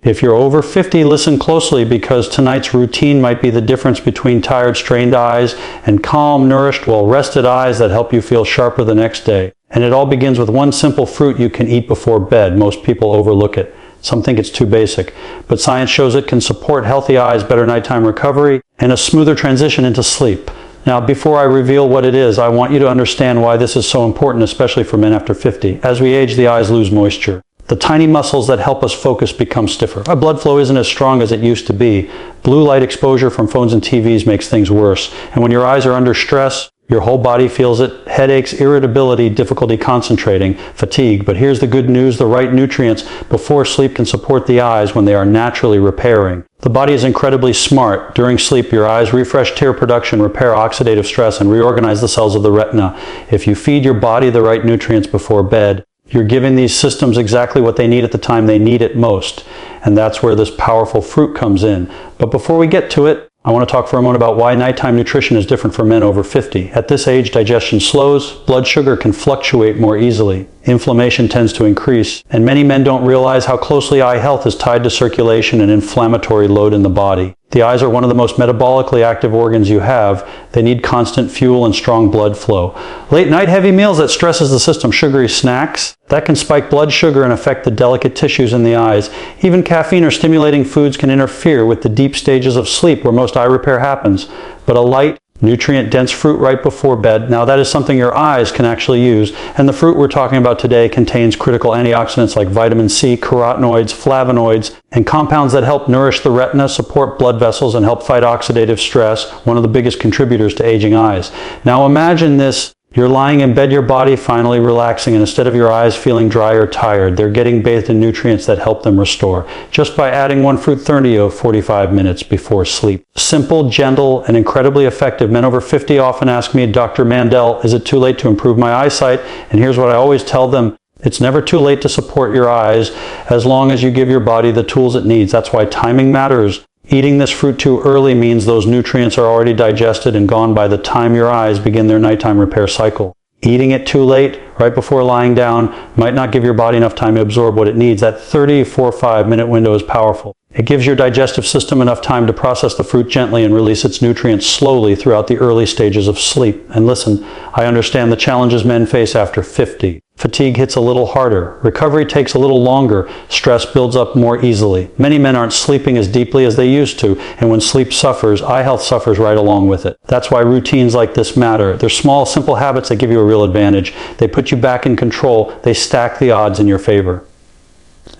If you're over 50, listen closely because tonight's routine might be the difference between tired, strained eyes and calm, nourished, well-rested eyes that help you feel sharper the next day. And it all begins with one simple fruit you can eat before bed. Most people overlook it. Some think it's too basic, but science shows it can support healthy eyes, better nighttime recovery, and a smoother transition into sleep. Now, before I reveal what it is, I want you to understand why this is so important, especially for men after 50. As we age, the eyes lose moisture. The tiny muscles that help us focus become stiffer. Our blood flow isn't as strong as it used to be. Blue light exposure from phones and TVs makes things worse. And when your eyes are under stress, your whole body feels it. Headaches, irritability, difficulty concentrating, fatigue. But here's the good news. The right nutrients before sleep can support the eyes when they are naturally repairing. The body is incredibly smart. During sleep, your eyes refresh tear production, repair oxidative stress, and reorganize the cells of the retina. If you feed your body the right nutrients before bed, you're giving these systems exactly what they need at the time they need it most. And that's where this powerful fruit comes in. But before we get to it, I want to talk for a moment about why nighttime nutrition is different for men over 50. At this age, digestion slows, blood sugar can fluctuate more easily, inflammation tends to increase, and many men don't realize how closely eye health is tied to circulation and inflammatory load in the body. The eyes are one of the most metabolically active organs you have. They need constant fuel and strong blood flow. Late night heavy meals that stresses the system, sugary snacks, that can spike blood sugar and affect the delicate tissues in the eyes. Even caffeine or stimulating foods can interfere with the deep stages of sleep where most eye repair happens. But a light, nutrient-dense fruit right before bed, now that is something your eyes can actually use. And the fruit we're talking about today contains critical antioxidants like vitamin C, carotenoids, flavonoids, and compounds that help nourish the retina, support blood vessels, and help fight oxidative stress, one of the biggest contributors to aging eyes. Now imagine this. You're lying in bed, your body finally relaxing, and instead of your eyes feeling dry or tired, they're getting bathed in nutrients that help them restore, just by adding one fruit 30 or 45 minutes before sleep. Simple, gentle, and incredibly effective. Men over 50 often ask me, Dr. Mandell, is it too late to improve my eyesight? And here's what I always tell them. It's never too late to support your eyes as long as you give your body the tools it needs. That's why timing matters. Eating this fruit too early means those nutrients are already digested and gone by the time your eyes begin their nighttime repair cycle. Eating it too late, right before lying down, might not give your body enough time to absorb what it needs. That 35 minute window is powerful. It gives your digestive system enough time to process the fruit gently and release its nutrients slowly throughout the early stages of sleep. And listen, I understand the challenges men face after 50. Fatigue hits a little harder. Recovery takes a little longer. Stress builds up more easily. Many men aren't sleeping as deeply as they used to, and when sleep suffers, eye health suffers right along with it. That's why routines like this matter. They're small, simple habits that give you a real advantage. They put you back in control. They stack the odds in your favor.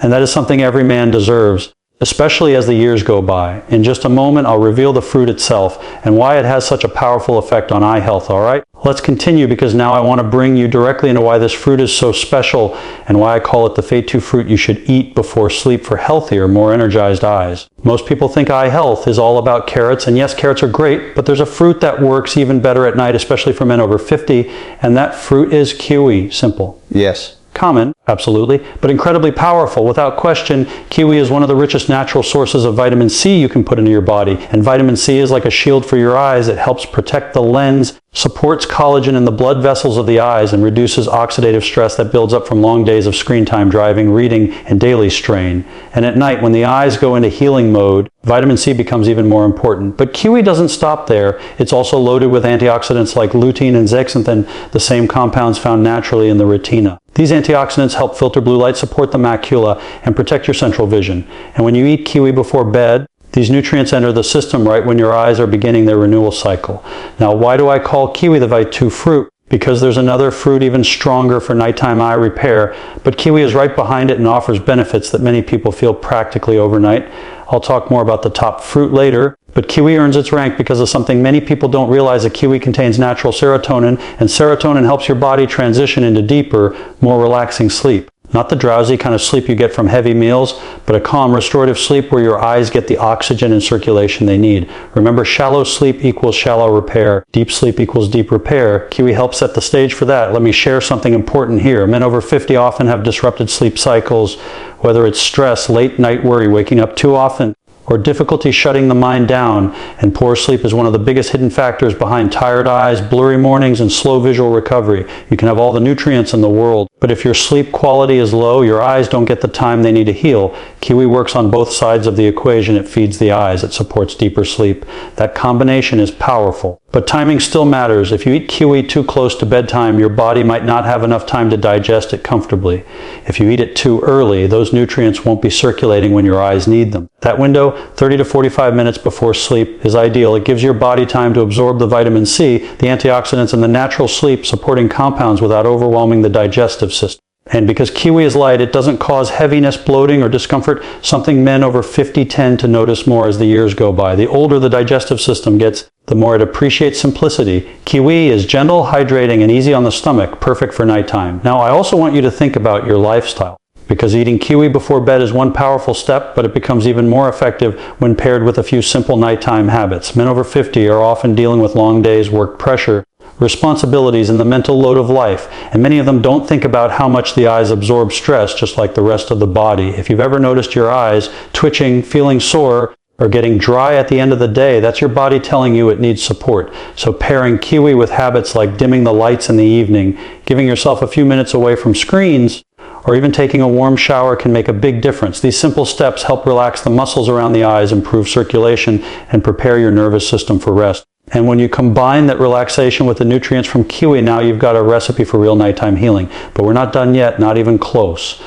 And that is something every man deserves, especially as the years go by. In just a moment, I'll reveal the fruit itself and why it has such a powerful effect on eye health, all right? Let's continue because now I want to bring you directly into why this fruit is so special and why I call it the Fate 2 fruit you should eat before sleep for healthier, more energized eyes. Most people think eye health is all about carrots, and yes, carrots are great, but there's a fruit that works even better at night, especially for men over 50, and that fruit is kiwi. Simple. Yes. Common, absolutely, but incredibly powerful. Without question, kiwi is one of the richest natural sources of vitamin C you can put into your body. And vitamin C is like a shield for your eyes. It helps protect the lens, supports collagen in the blood vessels of the eyes, and reduces oxidative stress that builds up from long days of screen time, driving, reading, and daily strain. And at night, when the eyes go into healing mode, vitamin C becomes even more important. But kiwi doesn't stop there. It's also loaded with antioxidants like lutein and zeaxanthin, the same compounds found naturally in the retina. These antioxidants help filter blue light, support the macula, and protect your central vision. And when you eat kiwi before bed, these nutrients enter the system right when your eyes are beginning their renewal cycle. Now, why do I call kiwi the Vite 2 fruit? Because there's another fruit even stronger for nighttime eye repair, but kiwi is right behind it and offers benefits that many people feel practically overnight. I'll talk more about the top fruit later, but kiwi earns its rank because of something many people don't realize. That kiwi contains natural serotonin, and serotonin helps your body transition into deeper, more relaxing sleep. Not the drowsy kind of sleep you get from heavy meals, but a calm, restorative sleep where your eyes get the oxygen and circulation they need. Remember, shallow sleep equals shallow repair. Deep sleep equals deep repair. Kiwi helps set the stage for that. Let me share something important here. Men over 50 often have disrupted sleep cycles, whether it's stress, late night worry, waking up too often, or difficulty shutting the mind down, and poor sleep is one of the biggest hidden factors behind tired eyes, blurry mornings, and slow visual recovery. You can have all the nutrients in the world, But if your sleep quality is low, your eyes don't get the time they need to heal. Kiwi works on both sides of the equation. It feeds the eyes. It supports deeper sleep. That combination is powerful. But timing still matters. If you eat kiwi too close to bedtime, your body might not have enough time to digest it comfortably. If you eat it too early, those nutrients won't be circulating when your eyes need them. That window, 30 to 45 minutes before sleep, is ideal. It gives your body time to absorb the vitamin C, the antioxidants, and the natural sleep-supporting compounds without overwhelming the digestive system. And because kiwi is light, it doesn't cause heaviness, bloating, or discomfort, something men over 50 tend to notice more as the years go by. The older the digestive system gets, the more it appreciates simplicity. Kiwi is gentle, hydrating, and easy on the stomach, perfect for nighttime. Now, I also want you to think about your lifestyle, because eating kiwi before bed is one powerful step, but it becomes even more effective when paired with a few simple nighttime habits. Men over 50 are often dealing with long days, work pressure, responsibilities, and the mental load of life, and many of them don't think about how much the eyes absorb stress, just like the rest of the body. If you've ever noticed your eyes twitching, feeling sore, or getting dry at the end of the day, that's your body telling you it needs support. So pairing kiwi with habits like dimming the lights in the evening, giving yourself a few minutes away from screens, or even taking a warm shower can make a big difference. These simple steps help relax the muscles around the eyes, improve circulation, and prepare your nervous system for rest. And when you combine that relaxation with the nutrients from kiwi, now you've got a recipe for real nighttime healing. But we're not done yet, not even close.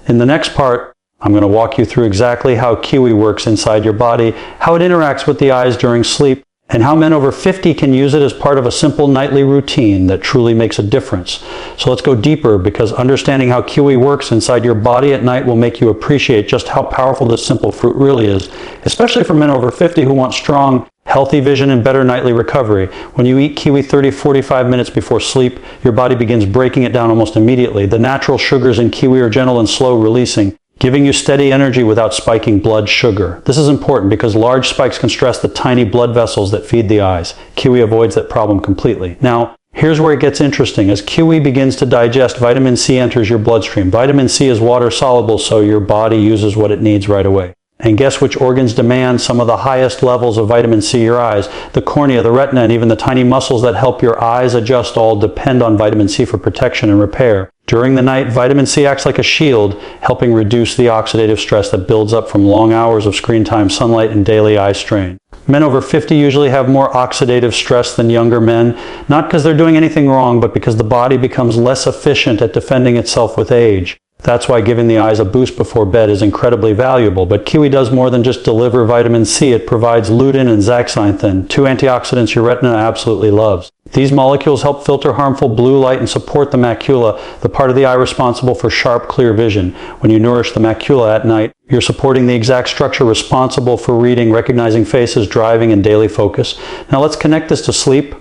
In the next part, I'm going to walk you through exactly how kiwi works inside your body, how it interacts with the eyes during sleep, and how men over 50 can use it as part of a simple nightly routine that truly makes a difference. So let's go deeper, because understanding how kiwi works inside your body at night will make you appreciate just how powerful this simple fruit really is, especially for men over 50 who want strong, healthy vision and better nightly recovery. When you eat kiwi 30-45 minutes before sleep, your body begins breaking it down almost immediately. The natural sugars in kiwi are gentle and slow releasing, giving you steady energy without spiking blood sugar. This is important because large spikes can stress the tiny blood vessels that feed the eyes. Kiwi avoids that problem completely. Now, here's where it gets interesting. As kiwi begins to digest, vitamin C enters your bloodstream. Vitamin C is water soluble, so your body uses what it needs right away. And guess which organs demand some of the highest levels of vitamin C? Your eyes. The cornea, the retina, and even the tiny muscles that help your eyes adjust all depend on vitamin C for protection and repair. During the night, vitamin C acts like a shield, helping reduce the oxidative stress that builds up from long hours of screen time, sunlight, and daily eye strain. Men over 50 usually have more oxidative stress than younger men, not because they're doing anything wrong, but because the body becomes less efficient at defending itself with age. That's why giving the eyes a boost before bed is incredibly valuable. But kiwi does more than just deliver vitamin C. It provides lutein and zeaxanthin, two antioxidants your retina absolutely loves. These molecules help filter harmful blue light and support the macula, the part of the eye responsible for sharp, clear vision. When you nourish the macula at night, you're supporting the exact structure responsible for reading, recognizing faces, driving, and daily focus. Now let's connect this to sleep,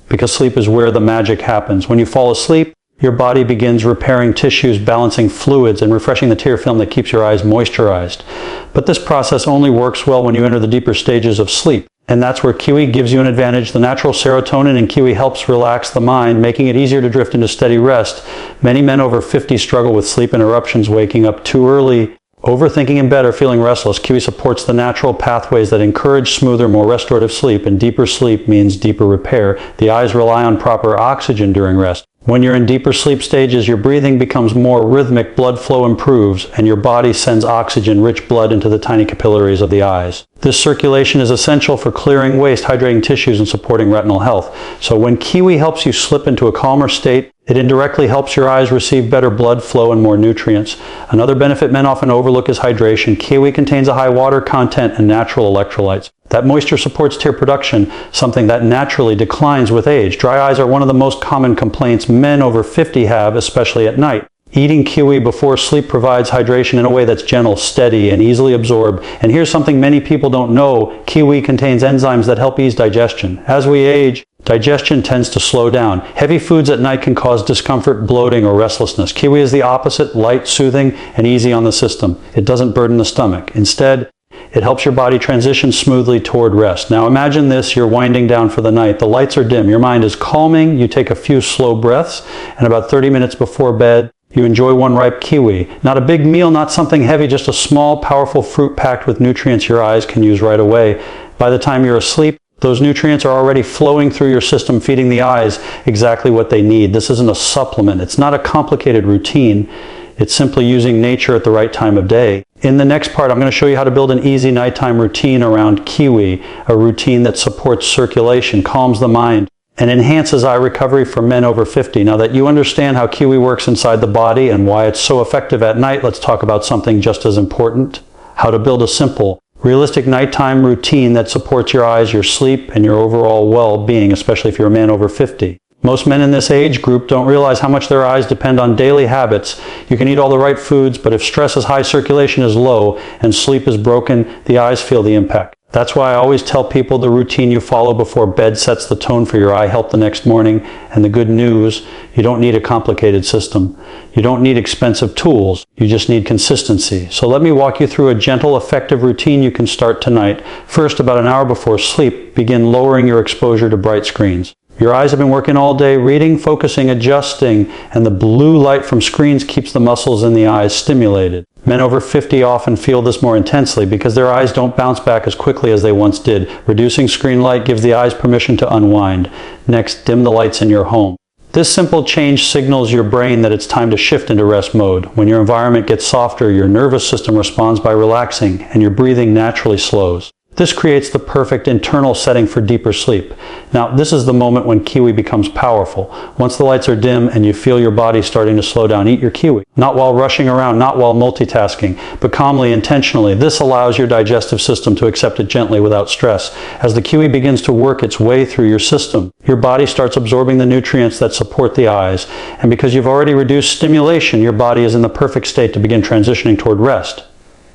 because sleep is where the magic happens. When you fall asleep, your body begins repairing tissues, balancing fluids, and refreshing the tear film that keeps your eyes moisturized. But this process only works well when you enter the deeper stages of sleep. And that's where kiwi gives you an advantage. The natural serotonin in kiwi helps relax the mind, making it easier to drift into steady rest. Many men over 50 struggle with sleep interruptions, waking up too early, overthinking in bed, or feeling restless. Kiwi supports the natural pathways that encourage smoother, more restorative sleep, and deeper sleep means deeper repair. The eyes rely on proper oxygen during rest. When you're in deeper sleep stages, your breathing becomes more rhythmic, blood flow improves, and your body sends oxygen-rich blood into the tiny capillaries of the eyes. This circulation is essential for clearing waste, hydrating tissues, and supporting retinal health. So when kiwi helps you slip into a calmer state, it indirectly helps your eyes receive better blood flow and more nutrients. Another benefit men often overlook is hydration. Kiwi contains a high water content and natural electrolytes. That moisture supports tear production, something that naturally declines with age. Dry eyes are one of the most common complaints men over 50 have, especially at night. Eating kiwi before sleep provides hydration in a way that's gentle, steady, and easily absorbed. And here's something many people don't know. Kiwi contains enzymes that help ease digestion. As we age, digestion tends to slow down. Heavy foods at night can cause discomfort, bloating, or restlessness. Kiwi is the opposite, light, soothing, and easy on the system. It doesn't burden the stomach. Instead, it helps your body transition smoothly toward rest. Now imagine this, you're winding down for the night. The lights are dim. Your mind is calming. You take a few slow breaths, and about 30 minutes before bed, you enjoy one ripe kiwi. Not a big meal, not something heavy, just a small, powerful fruit packed with nutrients your eyes can use right away. By the time you're asleep, Those nutrients are already flowing through your system, feeding the eyes exactly what they need. This isn't a supplement. It's not a complicated routine. It's simply using nature at the right time of day. In the next part, I'm going to show you how to build an easy nighttime routine around Kiwi, a routine that supports circulation, calms the mind, and enhances eye recovery for men over 50. Now that you understand how Kiwi works inside the body and why it's so effective at night, let's talk about something just as important: how to build a simple, realistic nighttime routine that supports your eyes, your sleep, and your overall well-being, especially if you're a man over 50. Most men in this age group don't realize how much their eyes depend on daily habits. You can eat all the right foods, but if stress is high, circulation is low, and sleep is broken, the eyes feel the impact. That's why I always tell people the routine you follow before bed sets the tone for your eye health the next morning. And the good news, you don't need a complicated system. You don't need expensive tools. You just need consistency. So let me walk you through a gentle, effective routine you can start tonight. First, about an hour before sleep, begin lowering your exposure to bright screens. Your eyes have been working all day, reading, focusing, adjusting, and the blue light from screens keeps the muscles in the eyes stimulated. Men over 50 often feel this more intensely because their eyes don't bounce back as quickly as they once did. Reducing screen light gives the eyes permission to unwind. Next, dim the lights in your home. This simple change signals your brain that it's time to shift into rest mode. When your environment gets softer, your nervous system responds by relaxing, and your breathing naturally slows. This creates the perfect internal setting for deeper sleep. Now, this is the moment when Kiwi becomes powerful. Once the lights are dim and you feel your body starting to slow down, eat your Kiwi. Not while rushing around, not while multitasking, but calmly, intentionally. This allows your digestive system to accept it gently without stress. As the Kiwi begins to work its way through your system, your body starts absorbing the nutrients that support the eyes. And because you've already reduced stimulation, your body is in the perfect state to begin transitioning toward rest.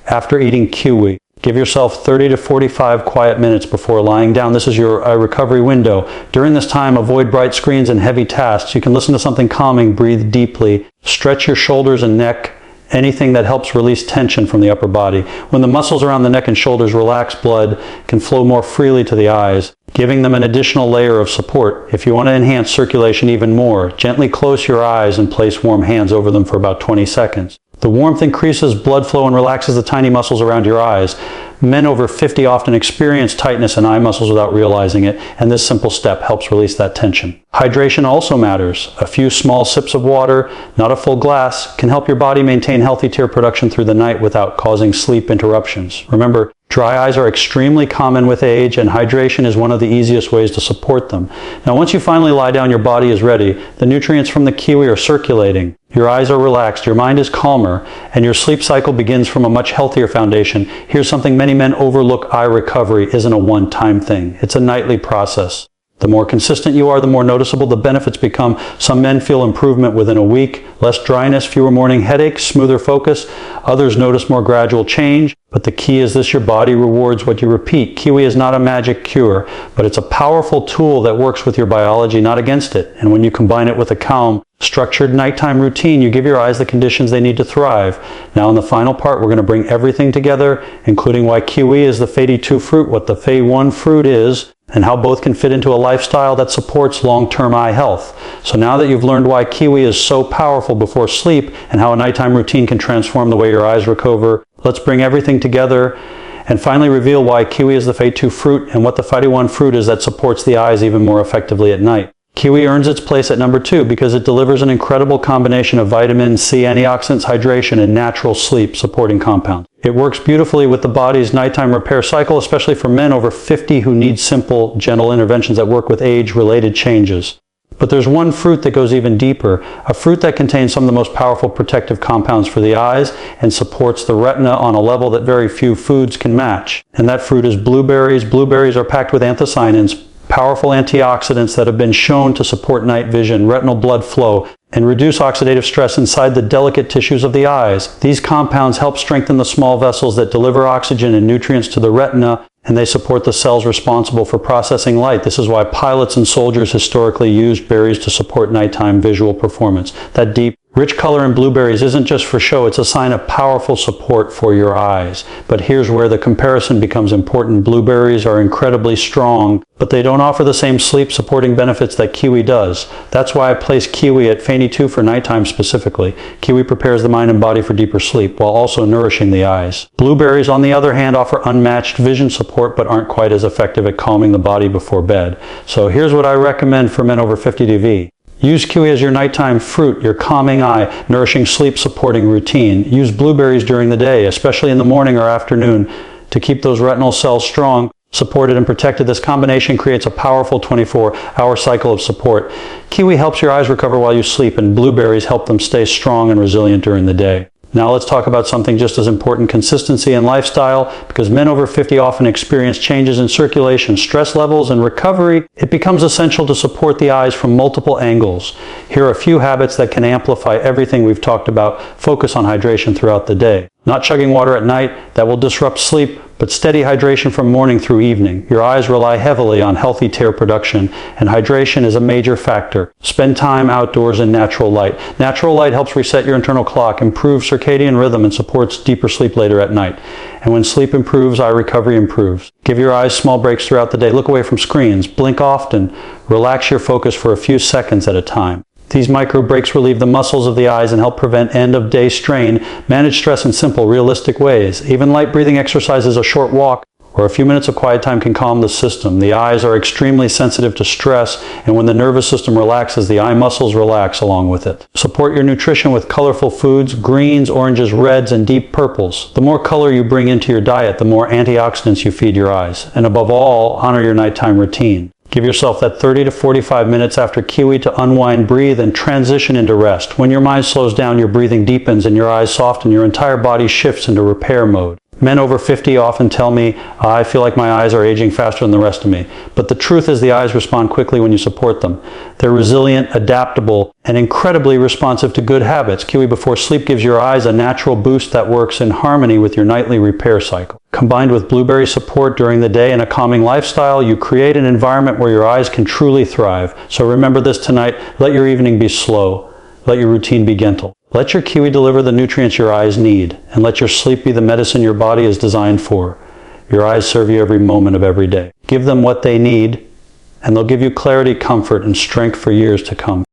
After eating Kiwi, give yourself 30 to 45 quiet minutes before lying down. This is your eye recovery window. During this time, avoid bright screens and heavy tasks. You can listen to something calming, breathe deeply, stretch your shoulders and neck, anything that helps release tension from the upper body. When the muscles around the neck and shoulders relax, blood can flow more freely to the eyes, giving them an additional layer of support. If you want to enhance circulation even more, gently close your eyes and place warm hands over them for about 20 seconds. The warmth increases blood flow and relaxes the tiny muscles around your eyes. Men over 50 often experience tightness in eye muscles without realizing it, and this simple step helps release that tension. Hydration also matters. A few small sips of water, not a full glass, can help your body maintain healthy tear production through the night without causing sleep interruptions. Remember, dry eyes are extremely common with age, and hydration is one of the easiest ways to support them. Now, once you finally lie down, your body is ready. The nutrients from the Kiwi are circulating. Your eyes are relaxed, your mind is calmer, and your sleep cycle begins from a much healthier foundation. Here's something many men overlook: eye recovery isn't a one-time thing. It's a nightly process. The more consistent you are, the more noticeable the benefits become. Some men feel improvement within a week, less dryness, fewer morning headaches, smoother focus. Others notice more gradual change. But the key is this: your body rewards what you repeat. Kiwi is not a magic cure, but it's a powerful tool that works with your biology, not against it. And when you combine it with a calm, structured nighttime routine, you give your eyes the conditions they need to thrive. Now in the final part, we're going to bring everything together, including why Kiwi is the Fei 2 fruit, what the Fei 1 fruit is, and how both can fit into a lifestyle that supports long-term eye health. So now that you've learned why Kiwi is so powerful before sleep and how a nighttime routine can transform the way your eyes recover, let's bring everything together and finally reveal why Kiwi is the Fei 2 fruit and what the Fei 1 fruit is that supports the eyes even more effectively at night. Kiwi earns its place at number 2 because it delivers an incredible combination of vitamin C, antioxidants, hydration, and natural sleep supporting compounds. It works beautifully with the body's nighttime repair cycle, especially for men over 50 who need simple, gentle interventions that work with age-related changes. But there's one fruit that goes even deeper, a fruit that contains some of the most powerful protective compounds for the eyes and supports the retina on a level that very few foods can match. And that fruit is blueberries. Blueberries are packed with anthocyanins, powerful antioxidants that have been shown to support night vision, retinal blood flow, and reduce oxidative stress inside the delicate tissues of the eyes. These compounds help strengthen the small vessels that deliver oxygen and nutrients to the retina, and they support the cells responsible for processing light. This is why pilots and soldiers historically used berries to support nighttime visual performance. That deep, Rich color in blueberries isn't just for show, it's a sign of powerful support for your eyes. But here's where the comparison becomes important. Blueberries are incredibly strong, but they don't offer the same sleep-supporting benefits that kiwi does. That's why I place kiwi at Fanny 2 for nighttime specifically. Kiwi prepares the mind and body for deeper sleep, while also nourishing the eyes. Blueberries, on the other hand, offer unmatched vision support, but aren't quite as effective at calming the body before bed. So here's what I recommend for men over 50 DV. Use kiwi as your nighttime fruit, your calming eye, nourishing sleep-supporting routine. Use blueberries during the day, especially in the morning or afternoon, to keep those retinal cells strong, supported and protected. This combination creates a powerful 24-hour cycle of support. Kiwi helps your eyes recover while you sleep, and blueberries help them stay strong and resilient during the day. Now let's talk about something just as important, consistency and lifestyle, because men over 50 often experience changes in circulation, stress levels, and recovery. It becomes essential to support the eyes from multiple angles. Here are a few habits that can amplify everything we've talked about. Focus on hydration throughout the day. Not chugging water at night, that will disrupt sleep, but steady hydration from morning through evening. Your eyes rely heavily on healthy tear production, and hydration is a major factor. Spend time outdoors in natural light. Natural light helps reset your internal clock, improves circadian rhythm, and supports deeper sleep later at night. And when sleep improves, eye recovery improves. Give your eyes small breaks throughout the day. Look away from screens. Blink often. Relax your focus for a few seconds at a time. These micro breaks relieve the muscles of the eyes and help prevent end-of-day strain. Manage stress in simple, realistic ways. Even light breathing exercises, a short walk, or a few minutes of quiet time can calm the system. The eyes are extremely sensitive to stress, and when the nervous system relaxes, the eye muscles relax along with it. Support your nutrition with colorful foods, greens, oranges, reds, and deep purples. The more color you bring into your diet, the more antioxidants you feed your eyes. And above all, honor your nighttime routine. Give yourself that 30 to 45 minutes after kiwi to unwind, breathe, and transition into rest. When your mind slows down, your breathing deepens and your eyes soften, your entire body shifts into repair mode. Men over 50 often tell me, I feel like my eyes are aging faster than the rest of me. But the truth is the eyes respond quickly when you support them. They're resilient, adaptable, and incredibly responsive to good habits. Kiwi before sleep gives your eyes a natural boost that works in harmony with your nightly repair cycle. Combined with blueberry support during the day and a calming lifestyle, you create an environment where your eyes can truly thrive. So remember this tonight, let your evening be slow. Let your routine be gentle. Let your kiwi deliver the nutrients your eyes need, and let your sleep be the medicine your body is designed for. Your eyes serve you every moment of every day. Give them what they need, and they'll give you clarity, comfort, and strength for years to come.